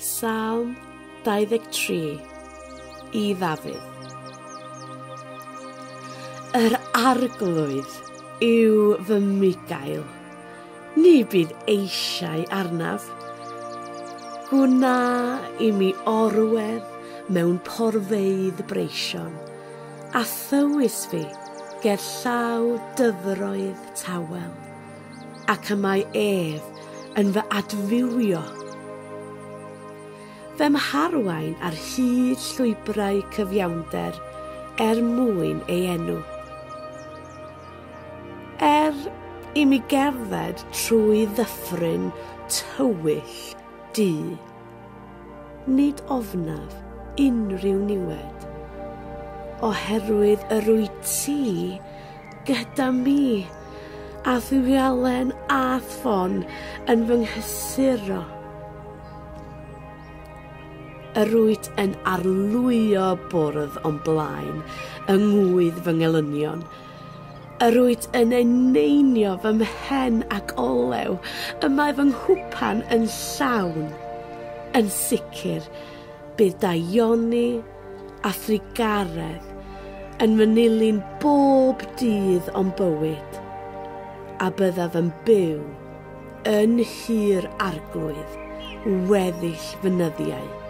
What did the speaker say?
Salm 23 i Ddafydd. Yr arglwydd yw fy mugail, ni bydd eisiau arnaf. Gwna i mi orwedd mewn porfeydd breision, a thywys fi gerllaw dyfroedd tawel, ac y mae yn fy adfywio. Fe'm harwain ar hyd llwybrau cyfiawnder mwyn ei enw. I mi gerdded trwy ddyffryn tywyll du, nid ofnaf unrhyw niwed, oherwydd yr wyt ti gyda mi, a thwyalen a ffon yn fy nghysuro. Yr wyt yn arlwyo bwrdd o'n blaen, yng ngwydd fy ngelynion. Yr wyt yn eneinio fy mhen ac olew, y mae fy nghwpan yn llawn. Yn sicr, bydd daioni a thrigaredd yn manilyn bob dydd o'n bywyd, a byddaf yn byw yn nhŷ'r arglwydd weddill fynyddiau.